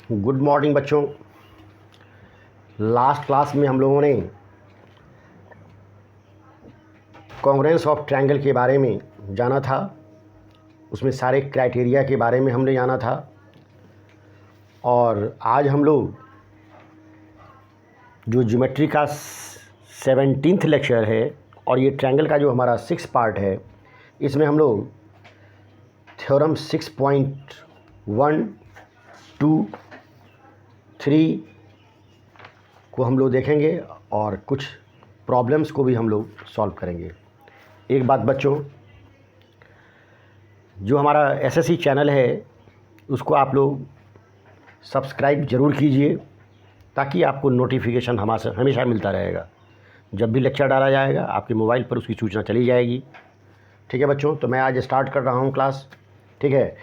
Good morning बच्चों। Last class में हम लोगों ने कॉन्ग्रुएंस ऑफ ट्रायंगल के बारे में जाना था। उसमें सारे क्राइटेरिया के बारे में हमने जाना था और आज हम लोग जो ज्योमेट्री का 17th लेक्चर है और ये ट्रायंगल का जो हमारा 6 पार्ट है, इसमें हम लोग थ्योरम 6.1, 2, 3 को हम लोग देखेंगे और कुछ प्रॉब्लम्स को भी हम लोग सॉल्व करेंगे। एक बात बच्चों, जो हमारा एसएससी चैनल है उसको आप लोग सब्सक्राइब ज़रूर कीजिए ताकि आपको नोटिफिकेशन हमेशा मिलता रहेगा। जब भी लेक्चर डाला जाएगा आपके मोबाइल पर उसकी सूचना चली जाएगी। ठीक है बच्चों, तो मैं आज स्टार्ट कर रहा हूँ क्लास। ठीक है,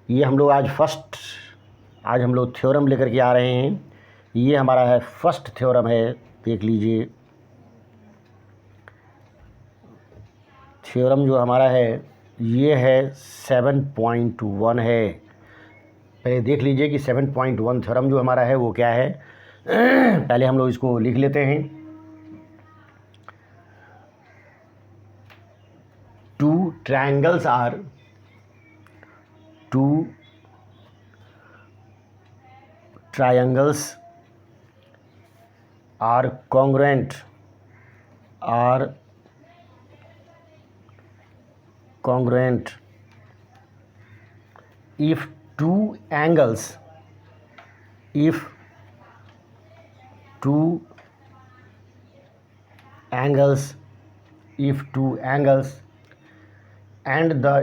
ये हम लोग आज हम लोग थ्योरम लेकर के आ रहे हैं। ये हमारा है फर्स्ट थ्योरम है, देख लीजिए। थ्योरम जो हमारा है ये है 7.1 है। पहले देख लीजिए कि 7.1 थ्योरम जो हमारा है वो क्या है। पहले हम लोग इसको लिख लेते हैं। Two triangles are congruent if two angles and the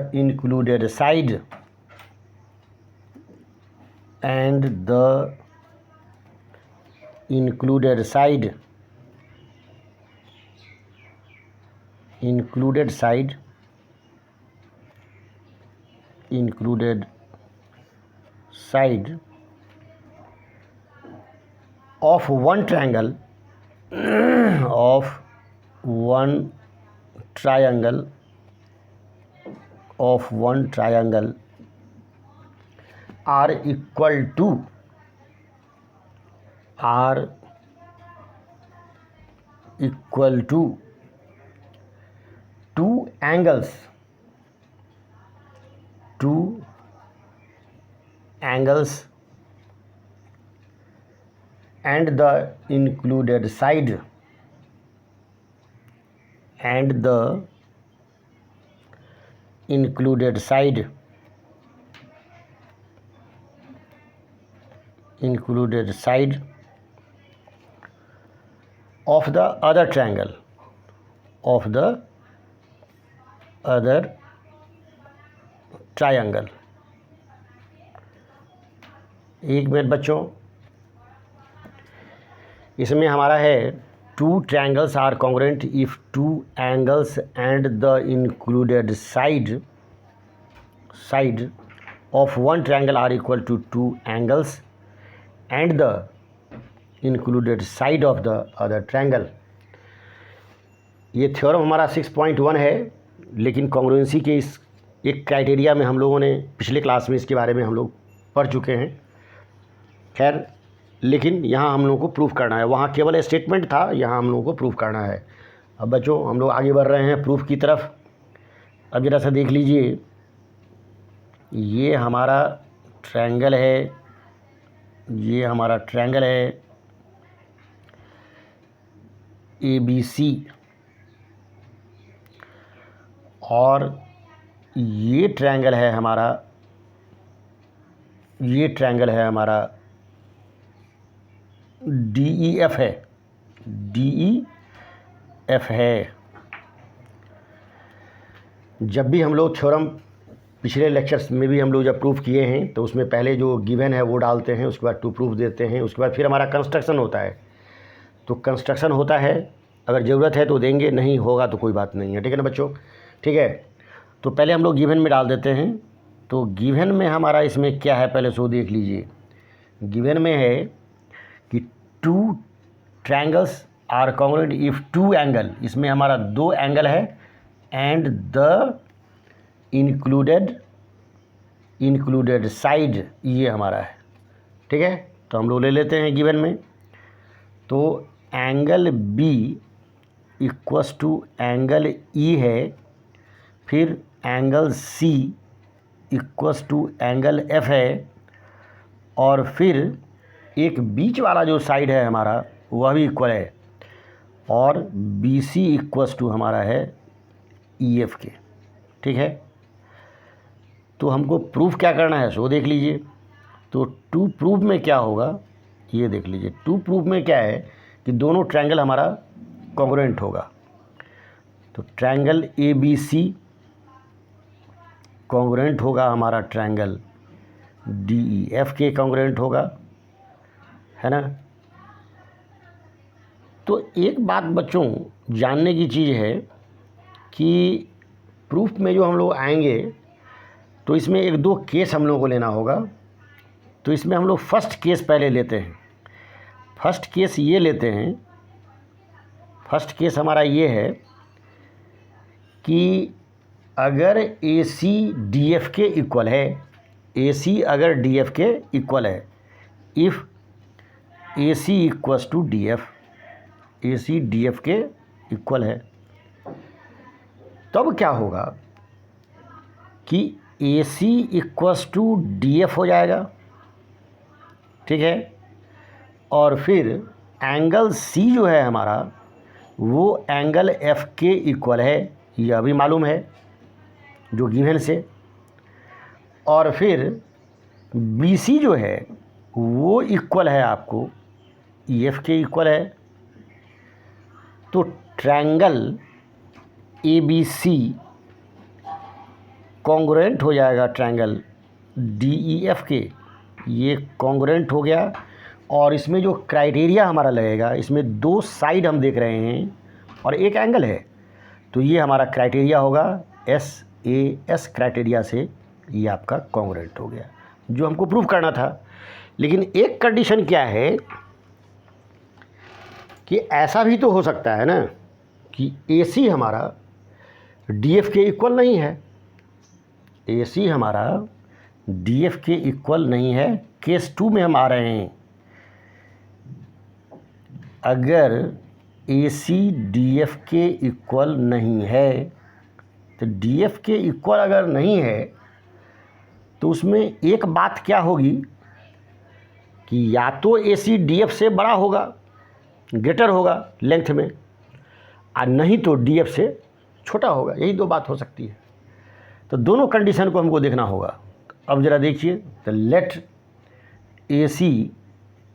included side of one triangle are equal to two angles and the included side of the other triangle एक मिनट बच्चों, इसमें हमारा है two triangles are congruent if two angles and the included side of one triangle are equal to two angles and the included side of the other triangle. ये theorem हमारा 6.1 है, लेकिन congruency के इस एक क्राइटेरिया में हम लोगों ने पिछले क्लास में इसके बारे में हम लोग पढ़ चुके हैं। खैर, लेकिन यहाँ हम लोगों को प्रूफ करना है। वहाँ केवल स्टेटमेंट था, यहाँ हम लोगों को प्रूफ करना है। अब बच्चों हम लोग आगे बढ़ रहे हैं प्रूफ की तरफ। अब जरा सा देख लीजिए, ये हमारा ट्रायंगल है, ABC और ये ट्रायंगल है हमारा DEF है। जब भी हम लोग थ्योरम पिछले लेक्चर्स में भी हम लोग जब प्रूफ किए हैं तो उसमें पहले जो गिवन है वो डालते हैं, उसके बाद टू प्रूफ देते हैं, उसके बाद फिर हमारा कंस्ट्रक्शन होता है। तो कंस्ट्रक्शन होता है, अगर ज़रूरत है तो देंगे, नहीं होगा तो कोई बात नहीं है। ठीक है ना बच्चों? ठीक है, तो पहले हम लोग गिवन में डाल देते हैं। तो गिवन में हमारा इसमें क्या है पहले सो देख लीजिए। गिवन में है कि two triangles are congruent if two angle, इसमें हमारा दो एंगल है एंड द इंक्लूडेड साइड ये हमारा है। ठीक है, तो हम लोग ले लेते हैं गिवन में। तो angle b equals to angle e है, फिर angle C equals to angle f है, और फिर एक बीच वाला जो साइड है हमारा वह भी इक्वल है, और बी सी इक्वस टू हमारा है ई एफ के। ठीक है, तो हमको प्रूफ क्या करना है सो देख लीजिए। तो टू प्रूफ में क्या होगा ये देख लीजिए। टू प्रूफ में क्या है कि दोनों ट्रायंगल हमारा कॉन्ग्रुएंट होगा। तो triangle A B C congruent होगा हमारा ट्रायंगल डी ई एफ के कॉन्ग्रुएंट होगा, है ना। तो एक बात बच्चों जानने की चीज़ है कि प्रूफ में जो हम लोग आएंगे तो इसमें एक दो केस हम लोगों को लेना होगा। तो इसमें हम लोग फर्स्ट केस पहले लेते हैं। फर्स्ट केस ये लेते हैं, फर्स्ट केस हमारा ये है कि अगर ए सी डी एफ के इक्वल है, ए सी अगर डी एफ के इक्वल है, if A C equals to D F, A C D F के इक्वल है, तब क्या होगा कि A C equals to D F हो जाएगा। ठीक है, और फिर एंगल सी जो है हमारा वो एंगल एफ के इक्वल है, यह भी मालूम है जो गिवन से। और फिर बी सी जो है वो इक्वल है आपको ई एफ के इक्वल है। तो triangle A B C congruent हो जाएगा ट्रायंगल डी ई एफ के, ये कॉन्ग्रुएंट हो गया। और इसमें जो क्राइटेरिया हमारा लगेगा, इसमें दो साइड हम देख रहे हैं और एक एंगल है, तो ये हमारा क्राइटेरिया होगा एस ए एस क्राइटेरिया से ये आपका कॉन्ग्रुएंट हो गया, जो हमको प्रूफ करना था। लेकिन एक कंडीशन क्या है कि ऐसा भी तो हो सकता है ना कि ए सी हमारा डी एफ के इक्वल नहीं है, ए सी हमारा डी एफ के इक्वल नहीं है। केस 2 में हम आ रहे हैं। अगर ए सी डी एफ के इक्वल नहीं है, तो डी एफ के इक्वल अगर नहीं है तो उसमें एक बात क्या होगी कि या तो ए सी डी एफ से बड़ा होगा, ग्रेटर होगा लेंथ में, और नहीं तो डी एफ से छोटा होगा। यही दो बात हो सकती है। तो दोनों कंडीशन को हमको देखना होगा। अब ज़रा देखिए, तो लेट ए सी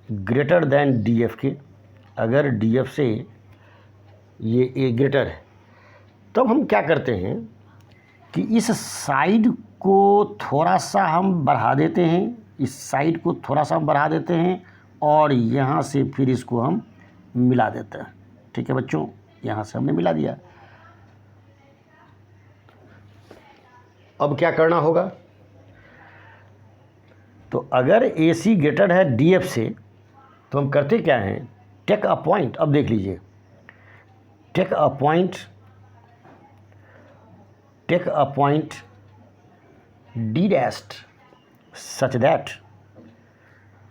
ग्रेटर दैन डी एफ के, अगर डी एफ से ये ए ग्रेटर है, तब हम क्या करते हैं कि इस साइड को थोड़ा सा हम बढ़ा देते हैं, इस साइड को थोड़ा सा बढ़ा देते हैं, और यहाँ से फिर इसको हम मिला देते हैं। ठीक है बच्चों, यहाँ से हमने मिला दिया। अब क्या करना होगा, तो अगर ए सी ग्रेटर है डी एफ से, तो हम करते क्या हैं, टेक अ पॉइंट। अब देख लीजिए, take a point, take a point d dash such that,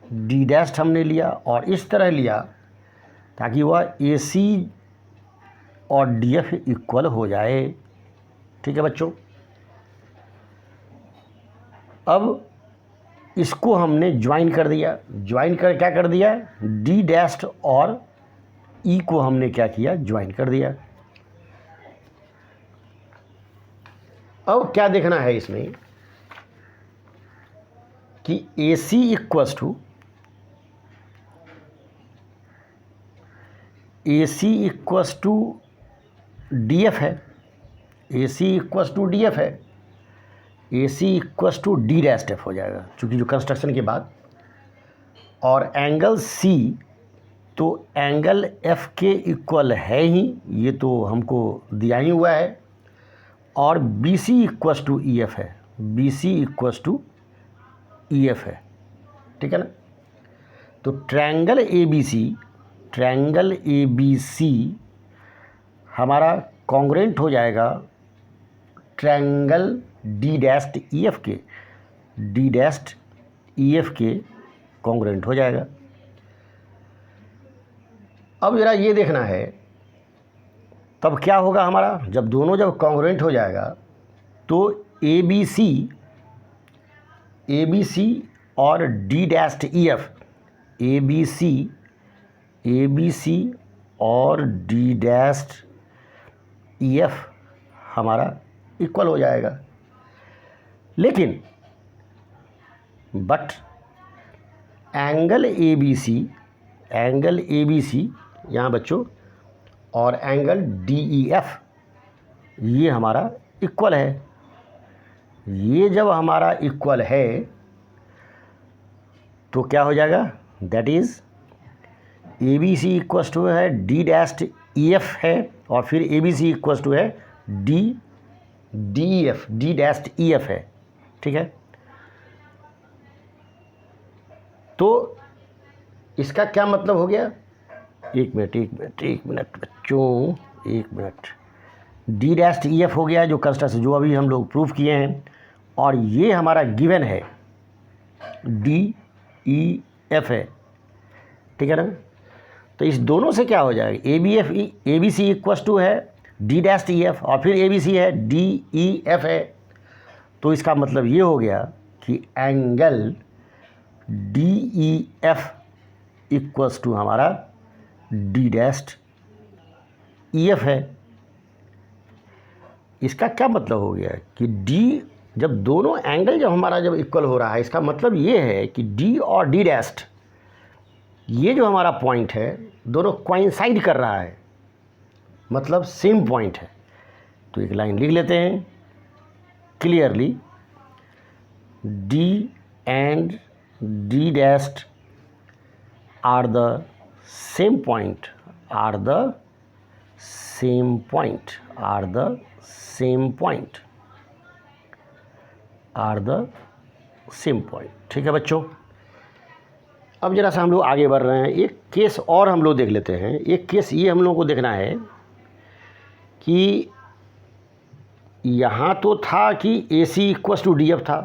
d dash हमने लिया और इस तरह लिया ताकि वह ए सी और डी एफ इक्वल हो जाए। ठीक है बच्चों, अब इसको हमने ज्वाइन कर दिया। ज्वाइन कर क्या कर दिया, डी डैस्ट और ई को हमने क्या किया, ज्वाइन कर दिया। अब क्या देखना है इसमें कि A C equals to, A C equals to D F है, A C equals to D F है, A C equals to D dash F हो जाएगा चूँकि जो कंस्ट्रक्शन के बाद। और एंगल सी तो एंगल एफ के इक्वल है ही, ये तो हमको दिया ही हुआ है। और B C equals to E F है, B C equals to E F है। ठीक है ना। तो triangle A B C, triangle A B C हमारा कॉन्ग्रुएंट हो जाएगा triangle D dashed E F के, डी डैस्ट ई एफ के कॉन्ग्रुएंट हो जाएगा। अब ज़रा ये देखना है तब क्या होगा हमारा, जब दोनों जब कॉन्ग्रुएंट हो जाएगा तो ए बी सी और D dashed E F, A B C और डी डैस्ट ई एफ हमारा इक्वल हो जाएगा। लेकिन but angle A B C यहाँ बच्चों और एंगल डी ई एफ ये हमारा इक्वल है। ये जब हमारा इक्वल है तो क्या हो जाएगा, that is A B C equals to है डी डैस्ट ई एफ है और फिर A B C equals to है डी डैस्ट ई एफ है। ठीक है, तो इसका क्या मतलब हो गया, एक मिनट बच्चों, एक minute. D dashed E F हो गया जो कंस्ट्रक्शन जो अभी हम लोग प्रूफ किए हैं, और ये हमारा गिवन है डी ई एफ है। ठीक है ना, तो इस दोनों से क्या हो जाएगा, A B C equals to है डी डैस्ट ई एफ और फिर ए बी सी है डी ई एफ है। तो इसका मतलब ये हो गया कि angle D E F equals to हमारा डी डैस्ट ई एफ है। इसका क्या मतलब हो गया कि डी, जब दोनों एंगल जब हमारा जब इक्वल हो रहा है, इसका मतलब ये है कि डी और डी डैस्ट ये जो हमारा पॉइंट है दोनों कोइंसाइड कर रहा है, मतलब सेम पॉइंट है। तो एक लाइन लिख लेते हैं clearly, D and D dashed are the same point, are the same point, are the same point, are the same point. ठीक है बच्चों, अब जरा सा हम लोग आगे बढ़ रहे हैं, एक केस और हम लोग देख लेते हैं। एक केस ये हम लोगों को देखना है कि यहाँ तो था कि A C equals to D F था,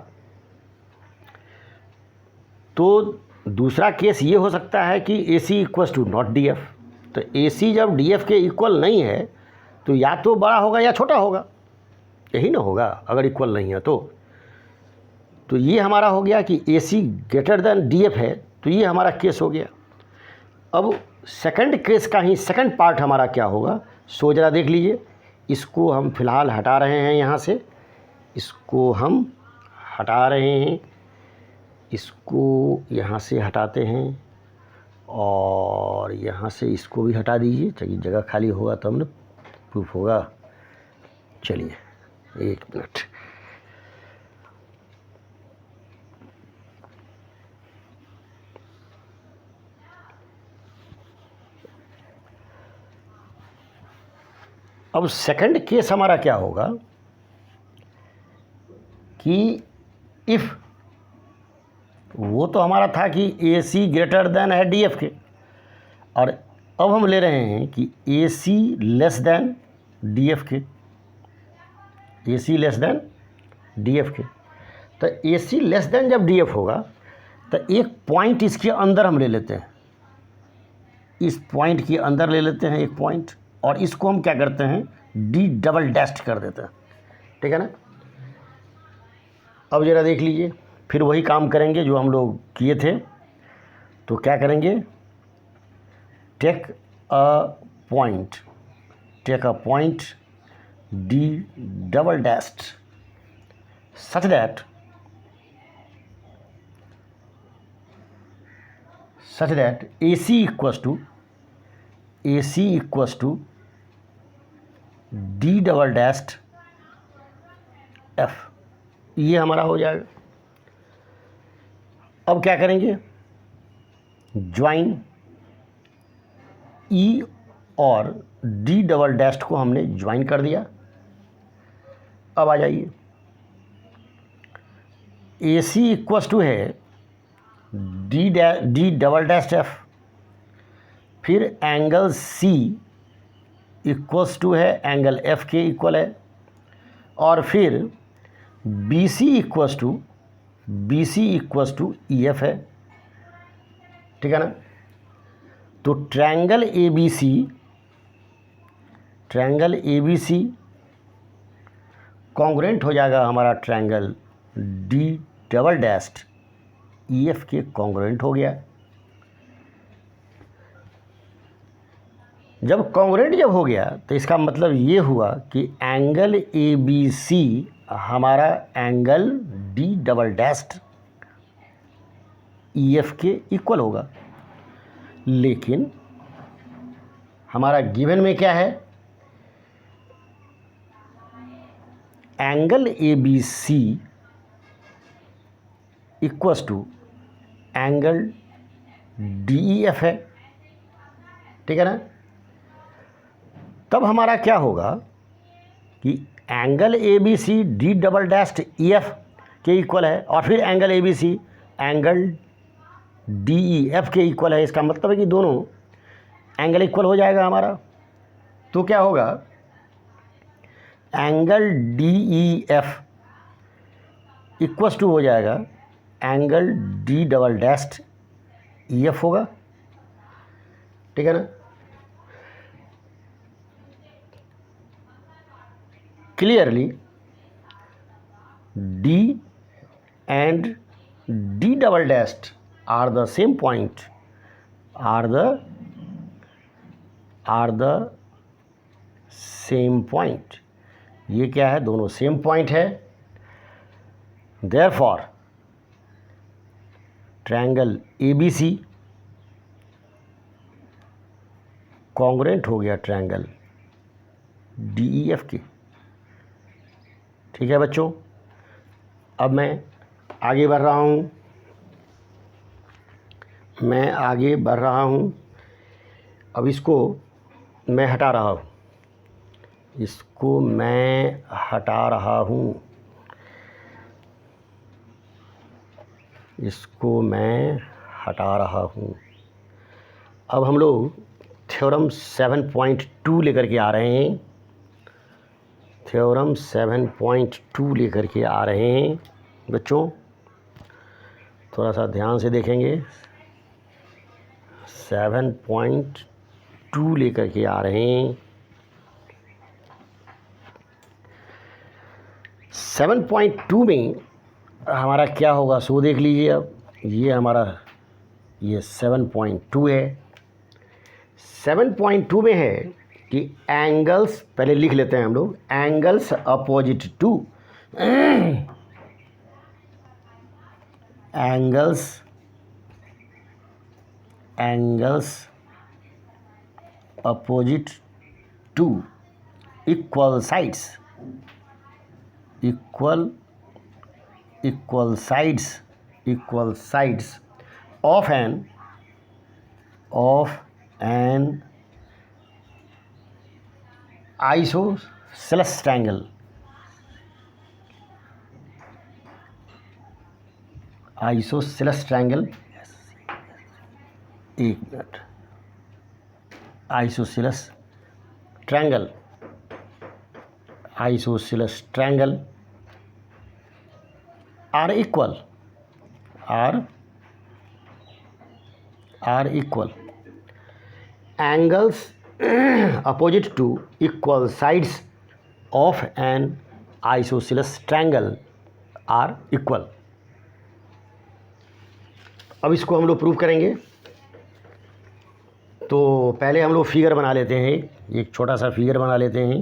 तो दूसरा केस ये हो सकता है कि A C equals to not D F. तो ए सी जब डी एफ के इक्वल नहीं है तो या तो बड़ा होगा या छोटा होगा, यही ना होगा अगर इक्वल नहीं है तो ये हमारा हो गया कि A C greater than D F है, तो ये हमारा केस हो गया। अब सेकंड केस का ही सेकंड पार्ट हमारा क्या होगा, सो जरा देख लीजिए। इसको हम फ़िलहाल हटा रहे हैं, यहाँ से इसको हम हटा रहे हैं, इसको यहाँ से हटाते हैं और यहाँ से इसको भी हटा दीजिए, चलिए जगह खाली होगा तब ना प्रूफ होगा। चलिए एक मिनट, अब सेकंड केस हमारा क्या होगा कि इफ़, वो तो हमारा था कि ए सी ग्रेटर देन है डी एफ के, और अब हम ले रहे हैं कि A C less than D F के, ए सी लेस देन डी एफ के। तो ए सी लेस देन जब डी एफ होगा तो एक पॉइंट इसके अंदर हम ले लेते हैं, इस पॉइंट के अंदर ले लेते हैं एक पॉइंट, और इसको हम क्या करते हैं डी डबल डैश कर देते हैं। ठीक है ना, अब ज़रा देख लीजिए, फिर वही काम करेंगे जो हम लोग किए थे। तो क्या करेंगे, take a point D double dashed such that A C equals to D double dashed F, ये हमारा हो जाएगा। अब क्या करेंगे, ज्वाइन ई और डी डबल डैश्ड को हमने ज्वाइन कर दिया। अब आ जाइए, ए सी इक्वस टू है डी डबल डैश्ड एफ, फिर एंगल सी इक्वस टू है एंगल एफ के इक्वल है, और फिर B C equals to E F है, ठीक है ना। तो triangle A B C congruent हो जाएगा हमारा triangle D double dashed E F के कॉन्ग्रुएंट हो गया। जब कॉन्ग्रुएंट जब हो गया तो इसका मतलब ये हुआ कि एंगल ए बी सी हमारा angle D double dashed E F के इक्वल होगा। लेकिन हमारा गिवन में क्या है, angle A B C equals to angle D E F है, ठीक है ना। तब हमारा क्या होगा कि angle A B C D double dashed E F के इक्वल है और फिर angle A B C angle D E F के इक्वल है। इसका मतलब है कि दोनों एंगल इक्वल हो जाएगा हमारा। तो क्या होगा, angle D E F equals to हो जाएगा angle D double dashed E F होगा, ठीक है ना। Clearly D and D double dashed are the same point, are the same point. ये क्या है, दोनों सेम पॉइंट है। Therefore triangle A B C congruent हो गया ट्रायंगल डी ई एफ के, ठीक है बच्चों। अब मैं आगे बढ़ रहा हूँ, अब इसको मैं हटा रहा हूँ, अब हम लोग थ्योरम 7.2 लेकर के आ रहे हैं। थ्योरम 7.2 लेकर के आ रहे हैं बच्चों, थोड़ा सा ध्यान से देखेंगे। 7.2 लेकर के आ रहे हैं। 7.2 में हमारा क्या होगा सो देख लीजिए। अब ये हमारा 7.2 है। 7.2 में है कि एंगल्स, पहले लिख लेते हैं हम लोग, angles opposite to angles opposite to equal sides of an isosceles triangle. Isosceles triangle, एक minute, isosceles triangle are equal angles opposite to equal sides of an isosceles triangle are equal. अब इसको हम लोग प्रूव करेंगे। तो पहले हम लोग फिगर बना लेते हैं, एक छोटा सा फिगर बना लेते हैं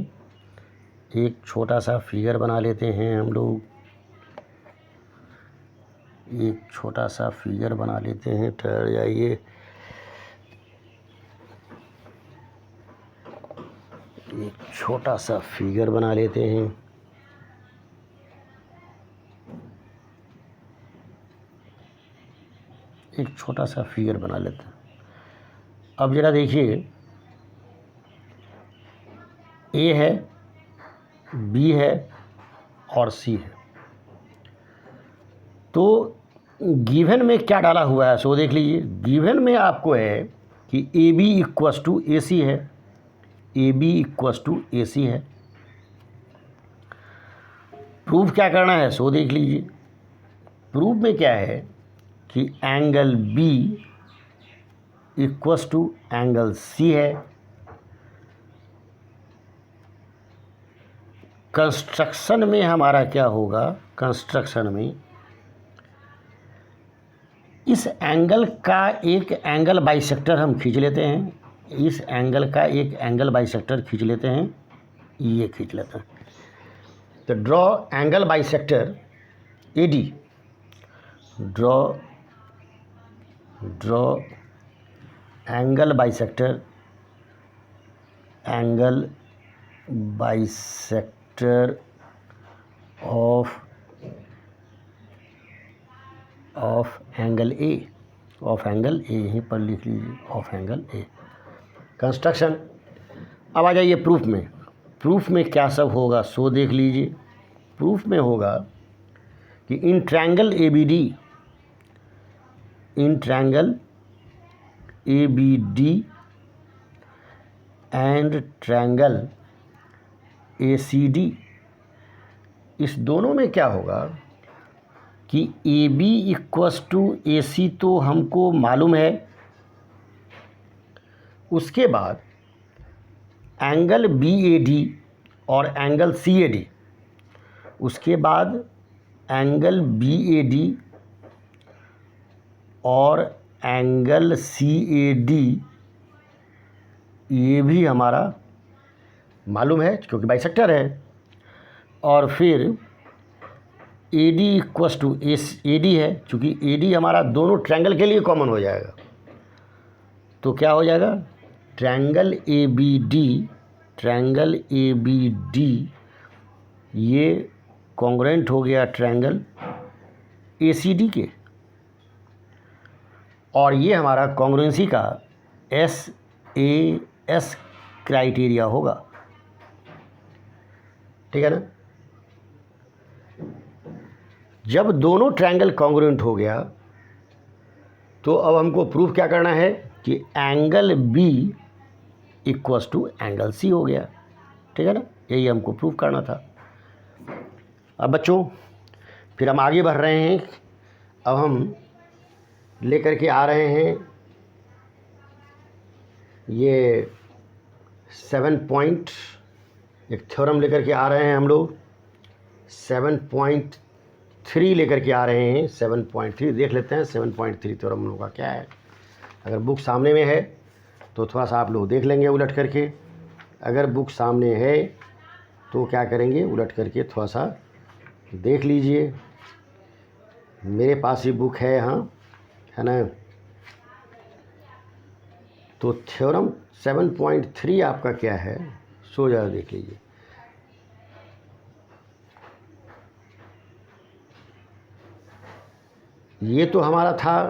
हम लोग, ठहर जाइए। एक छोटा सा फिगर बना लेते हैं। अब जरा देखिए, ए है, बी है और सी है। तो गिवन में क्या डाला हुआ है सो देख लीजिए। गिवन में आपको है कि A B equals to A सी है। प्रूफ क्या करना है सो देख लीजिए। प्रूफ में क्या है कि angle B equals to angle C है। कंस्ट्रक्शन में हमारा क्या होगा, कंस्ट्रक्शन में इस एंगल का एक एंगल बाइसेक्टर हम खींच लेते हैं, इस एंगल का एक एंगल बाइसेक्टर खींच लेते हैं, ये खींच लेते हैं। तो draw angle bisector AD, draw angle bisector, angle bisector of angle A, of angle A, यहीं पर लिख लीजिए, ऑफ एंगल ए। कंस्ट्रक्शन। अब आ जाइए प्रूफ में। प्रूफ में क्या सब होगा सो देख लीजिए। प्रूफ में होगा कि in triangle A B D, in triangle A B D and triangle A C D, इस दोनों में क्या होगा कि A B equals to A C तो हमको मालूम है। उसके बाद एंगल बी ए डी और एंगल सी ए डी, उसके बाद एंगल बी ए डी और एंगल सी ए डी, ये भी हमारा मालूम है क्योंकि बाइसेक्टर है। और फिर A D equals to A D है, चूँकि ए डी हमारा दोनों ट्रायंगल के लिए कॉमन हो जाएगा। तो क्या हो जाएगा, ट्रायंगल ए बी डी, ट्रायंगल ए बी डी ये कॉन्ग्रुएंट हो गया ट्रायंगल ए सी डी के, और ये हमारा कॉन्ग्रुएंसी का एस क्राइटेरिया होगा। ठीक है ना। जब दोनों ट्रायंगल कॉन्ग्रुएंट हो गया तो अब हमको प्रूफ क्या करना है कि angle B equals to angle C हो गया। ठीक है ना, यही हमको प्रूफ करना था। अब बच्चों फिर हम आगे बढ़ रहे हैं। अब हम लेकर के आ रहे हैं ये 7 पॉइंट, एक थ्योरम लेकर के आ रहे हैं हम लोग। 7.3 लेकर के आ रहे हैं। 7.3 देख लेते हैं। 7.3 थ्योरम हम लोग का क्या है। अगर बुक सामने में है तो थोड़ा सा आप लोग देख लेंगे उलट करके। अगर बुक सामने है तो क्या करेंगे, उलट करके थोड़ा सा देख लीजिए। मेरे पास ही बुक है, हाँ है ना। तो थ्योरम 7.3 आपका क्या है सो ज़रा देख लीजिए। ये तो हमारा था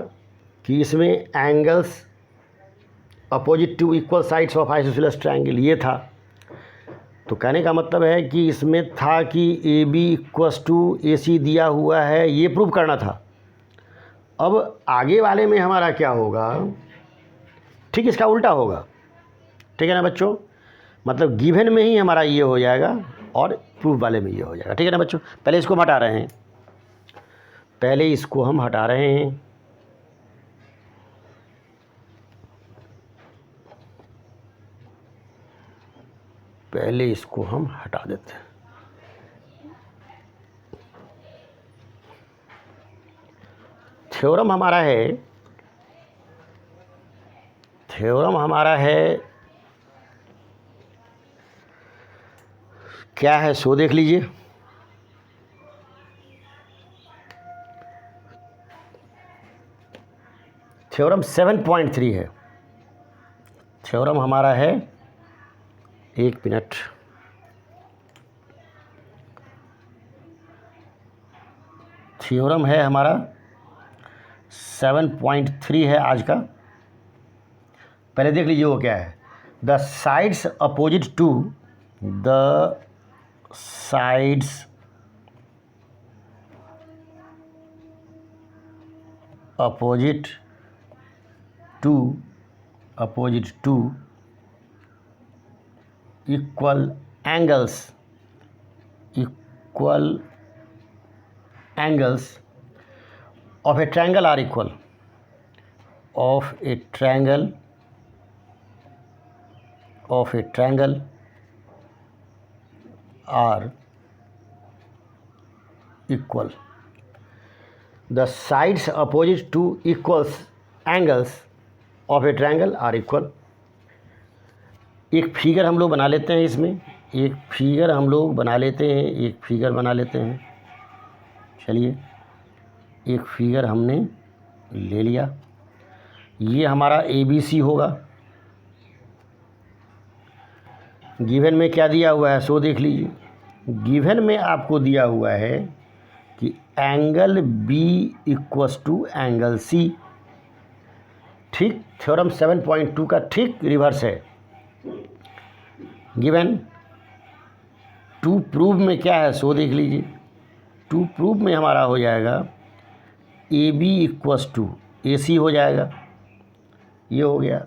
कि इसमें angles opposite to equal sides of isosceles triangle, ये था। तो कहने का मतलब है कि इसमें था कि A B equals to A सी दिया हुआ है, ये प्रूव करना था। अब आगे वाले में हमारा क्या होगा, ठीक इसका उल्टा होगा। ठीक है ना बच्चों, मतलब गिवन में ही हमारा ये हो जाएगा और प्रूफ वाले में ये हो जाएगा। ठीक है ना बच्चों। पहले इसको हम हटा रहे हैं, पहले इसको हम हटा रहे हैं। पहले इसको हम हटा देते हैं। थ्योरम हमारा है, थ्योरम हमारा है क्या है सो देख लीजिए। थ्योरम 7.3 है। थ्योरम हमारा है, एक मिनट, थ्योरम है हमारा 7.3 है आज का। पहले देख लीजिए वो क्या है। The sides opposite to, the sides opposite to equal angles of a triangle are equal, of a triangle are equal, the sides opposite to equals angles of a triangle are equal. एक figure हम लोग बना लेते हैं, इसमें एक figure बना लेते हैं। चलिए, एक फिगर हमने ले लिया, ये हमारा ABC होगा। गिवन में क्या दिया हुआ है सो देख लीजिए। गिवन में आपको दिया हुआ है कि angle B equals to angle C। ठीक थ्योरम 7.2 का ठीक रिवर्स है। गिवन टू प्रूव में क्या है सो देख लीजिए। टू प्रूव में हमारा हो जाएगा AB इक्वस टू AC हो जाएगा, ये हो गया।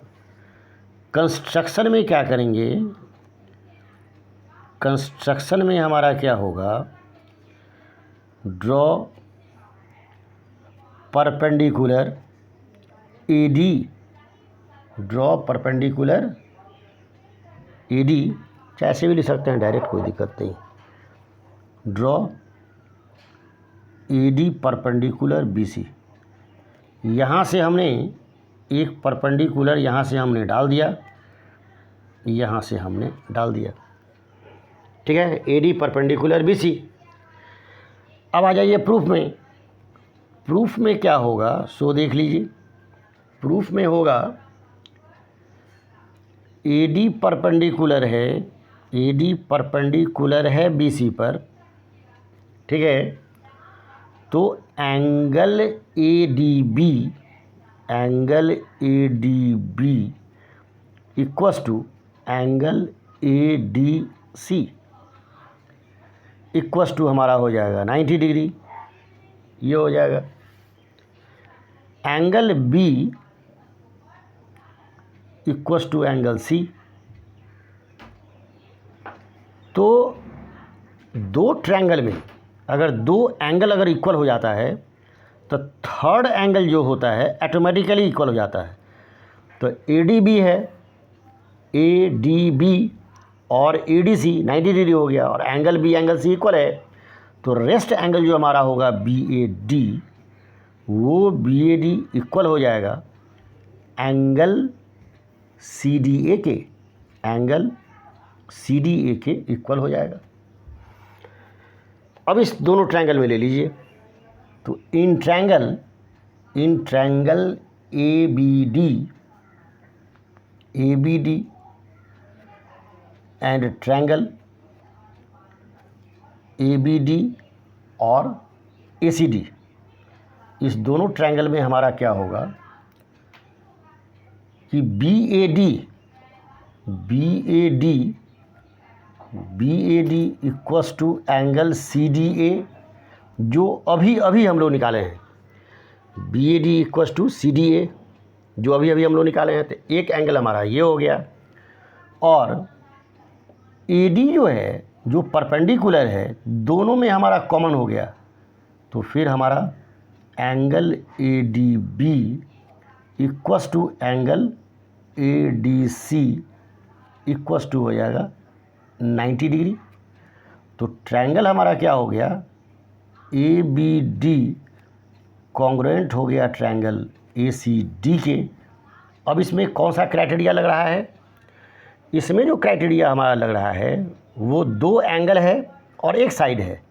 कंस्ट्रक्शन में क्या करेंगे, कंस्ट्रक्शन में हमारा क्या होगा, draw perpendicular AD, draw perpendicular AD, चाहे ऐसे भी लिख सकते हैं डायरेक्ट, कोई दिक्कत नहीं। Draw AD perpendicular BC। यहाँ से हमने एक परपेंडिकुलर यहाँ से हमने डाल दिया, यहाँ से हमने डाल दिया, ठीक है, AD परपेंडिकुलर BC। अब आ जाइए प्रूफ में। प्रूफ में क्या होगा सो देख लीजिए। प्रूफ में होगा AD परपेंडिकुलर है BC पर, ठीक है, तो angle ADB equals to angle ADC equals to हमारा हो जाएगा 90 डिग्री, ये हो जाएगा। Angle B equals to angle C। तो दो ट्रायंगल में अगर दो एंगल अगर इक्वल हो जाता है तो थर्ड एंगल जो होता है ऑटोमेटिकली इक्वल हो जाता है। तो ADB है, ADB और ADC 90 डिग्री हो गया, और angle B angle C equal है, तो रेस्ट एंगल जो हमारा होगा BAD, वो BAD इक्वल हो जाएगा एंगल CDA के, एंगल CDA के इक्वल हो जाएगा। अब इस दोनों ट्रायंगल में ले लीजिए, तो in triangle ABD and triangle ABD और ACD, इस दोनों ट्रायंगल में हमारा क्या होगा कि BAD equals to angle CDA, जो अभी हम लोग निकाले हैं। BAD इक्वस टू CDA जो अभी हम लोग निकाले हैं, तो एक एंगल हमारा ये हो गया, और AD जो है जो परपेंडिकुलर है, दोनों में हमारा कॉमन हो गया, तो फिर हमारा angle ADB equals to angle ADC equals to हो जाएगा 90 डिग्री। तो ट्रायंगल हमारा क्या हो गया, ABD कॉन्ग्रुएंट हो गया ट्रायंगल ACD के। अब इसमें कौन सा क्राइटेरिया लग रहा है, इसमें जो क्राइटेरिया हमारा लग रहा है वो दो एंगल है और एक साइड है,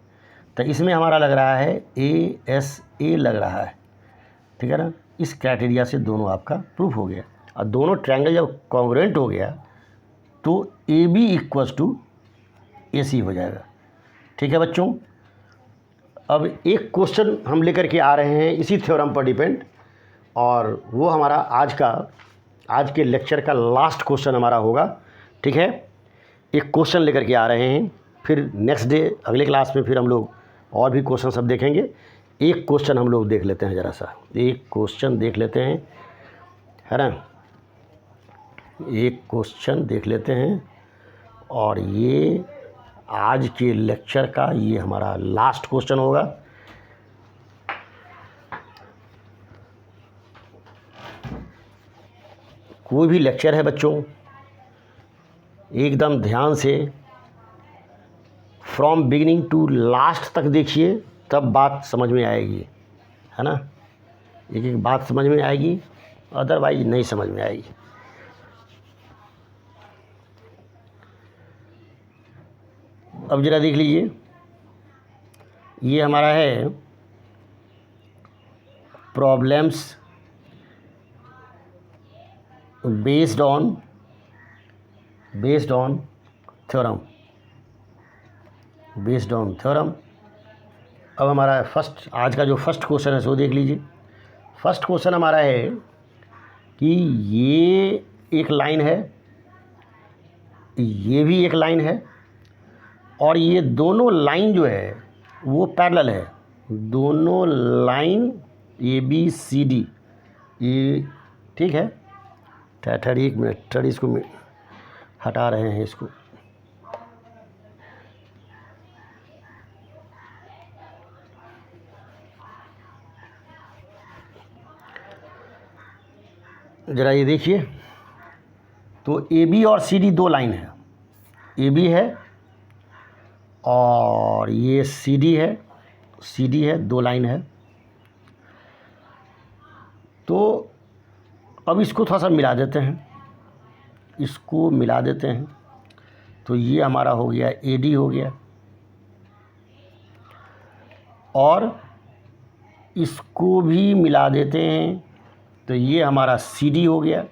तो इसमें हमारा लग रहा है ASA लग रहा है, ठीक है ना। इस क्राइटेरिया से दोनों आपका प्रूफ हो गया, और दोनों ट्रायंगल जब कॉन्ग्रुएंट हो गया तो AB इक्वस टू AC हो जाएगा, ठीक है बच्चों। अब एक क्वेश्चन हम लेकर के आ रहे हैं इसी थ्योरम पर डिपेंड, और वो हमारा आज के लेक्चर का लास्ट क्वेश्चन हमारा होगा, ठीक है। एक क्वेश्चन लेकर के आ रहे हैं, फिर नेक्स्ट डे अगले क्लास में फिर हम लोग और भी क्वेश्चन सब देखेंगे। एक क्वेश्चन हम लोग देख लेते हैं, ज़रा सा एक क्वेश्चन देख लेते हैं, है ना। एक क्वेश्चन देख लेते हैं, और ये आज के लेक्चर का ये हमारा लास्ट क्वेश्चन होगा। कोई भी लेक्चर है बच्चों, एकदम ध्यान से फ्रॉम बिगिनिंग टू लास्ट तक देखिए, तब बात समझ में आएगी, है ना। एक एक बात समझ में आएगी, अदरवाइज नहीं समझ में आएगी। अब ज़रा देख लीजिए, ये हमारा है problems based on theorem, based on theorem. अब हमारा आज का जो फर्स्ट क्वेश्चन है सो देख लीजिए। फर्स्ट क्वेश्चन हमारा है कि ये एक लाइन है, ये भी एक लाइन है, और ये दोनों लाइन जो है वो पैरेलल है। दोनों लाइन ABCD, ये ठीक है। थर्ड एक मिनट, थर्ड इसको हटा रहे हैं इसको। ज़रा ये देखिए, तो AB और CD दो लाइन है, AB है और ये CD है, दो लाइन है। तो अब इसको थोड़ा सा मिला देते हैं, इसको मिला देते हैं, तो ये हमारा हो गया AD हो गया, और इसको भी मिला देते हैं, तो ये हमारा CD हो गया,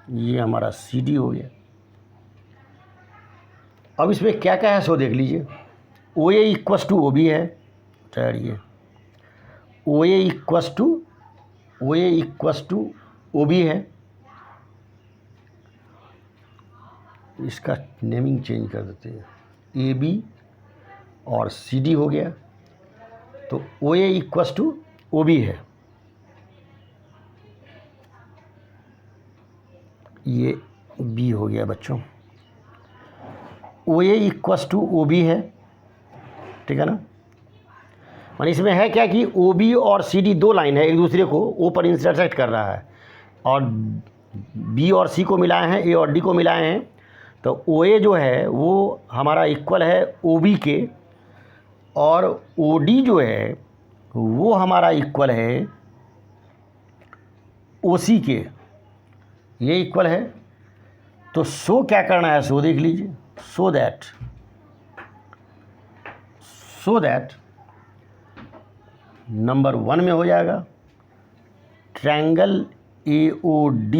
ये हमारा CD हो गया। अब इसमें क्या क्या है सो देख लीजिए। OA इक्वस टू OB है, ठहरिए, OA इक्वस टू OB है। इसका नेमिंग चेंज कर देते हैं, AB और CD हो गया, तो OA इक्वस टू OB है। ये B हो गया बच्चों। OA इक्वस टू OB है, ठीक है ना। मान इसमें है क्या कि OB और CD दो लाइन है, एक दूसरे को O पर इंटरसेक्ट कर रहा है, और B और C को मिलाए हैं, A और D को मिलाए हैं, तो OA जो है वो हमारा इक्वल है OB के, और OD जो है वो हमारा इक्वल है OC के, ये इक्वल है। तो सो क्या करना है सो देख लीजिए, सो दैट नंबर 1 में हो जाएगा ट्रायंगल AOD,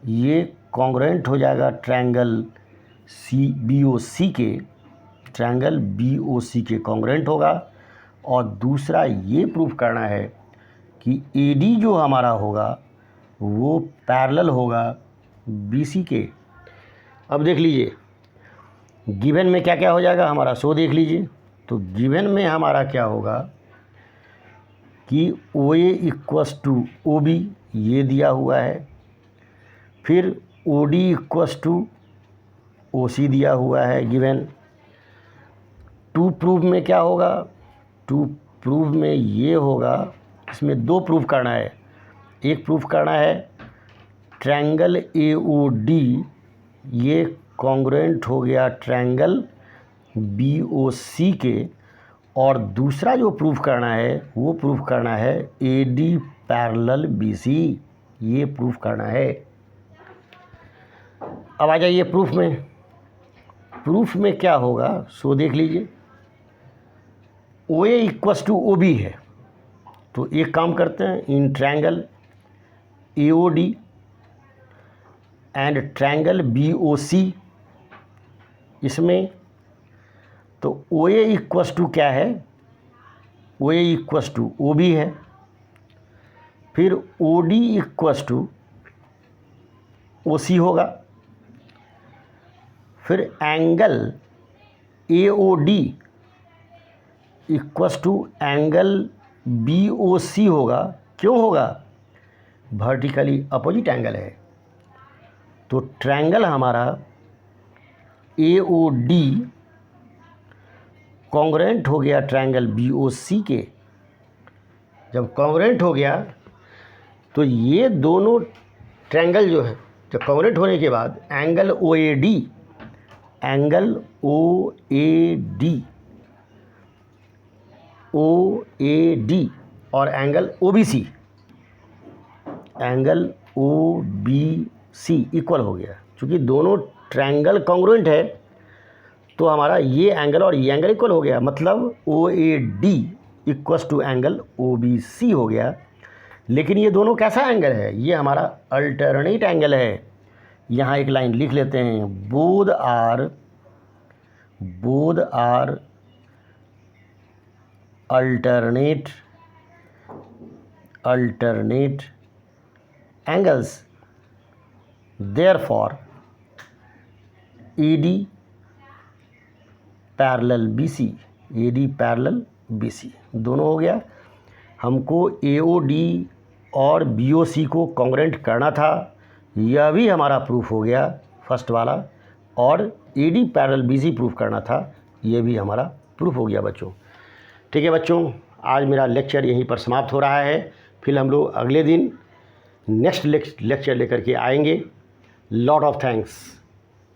ये कॉन्ग्रुएंट हो जाएगा ट्रायंगल BOC के, ट्रायंगल BOC के कॉन्ग्रुएंट होगा। और दूसरा ये प्रूफ करना है कि AD जो हमारा होगा वो पैरेलल होगा BC के। अब देख लीजिए गिवन में क्या क्या हो जाएगा हमारा, सो देख लीजिए। तो गिवन में हमारा क्या होगा कि OA इक्वस टू OB, ये दिया हुआ है, फिर OD इक्वस टू OC दिया हुआ है गिवन। टू प्रूफ में क्या होगा, टू प्रूफ में ये होगा, इसमें दो प्रूफ करना है। एक प्रूफ करना है ट्रायंगल AOD ये कॉन्ग्रुएंट हो गया ट्रायंगल BOC के, और दूसरा जो प्रूफ करना है वो प्रूफ करना है AD पैरेलल BC, ये प्रूफ करना है। अब आ जाइए प्रूफ में। प्रूफ में क्या होगा सो देख लीजिए। OA इक्वस टू OB है, तो एक काम करते हैं, in triangle AOD and triangle BOC, इसमें तो OA इक्वस टू क्या है, OA इक्वस टू OB है, फिर OD इक्वस टू OC होगा, फिर angle AOD equals to angle BOC होगा। क्यों होगा, वर्टिकली अपोजिट एंगल है। तो ट्रायंगल हमारा AOD कॉन्ग्रुएंट हो गया ट्रायंगल BOC के। जब कॉन्ग्रुएंट हो गया तो ये दोनों ट्रायंगल जो है जब कॉन्ग्रुएंट होने के बाद एंगल ओ ए डी और angle O B C equal हो गया। चूँकि दोनों ट्रायंगल कॉन्ग्रुएंट है तो हमारा ये एंगल और ये एंगल इक्वल हो गया, मतलब O A D equals to angle O B C हो गया। लेकिन ये दोनों कैसा एंगल है? ये हमारा अल्टरनेट एंगल है। यहाँ एक लाइन लिख लेते हैं, both are alternate angles, therefore AD parallel BC दोनों हो गया। हमको AOD और BOC को कॉन्ग्रुएंट करना था, यह भी हमारा प्रूफ हो गया फर्स्ट वाला, और AD पैरेलल BC प्रूफ करना था, यह भी हमारा प्रूफ हो गया बच्चों। ठीक है बच्चों, आज मेरा लेक्चर यहीं पर समाप्त हो रहा है। फिर हम लोग अगले दिन नेक्स्ट लेक्चर लेकर के आएंगे। Lot of thanks.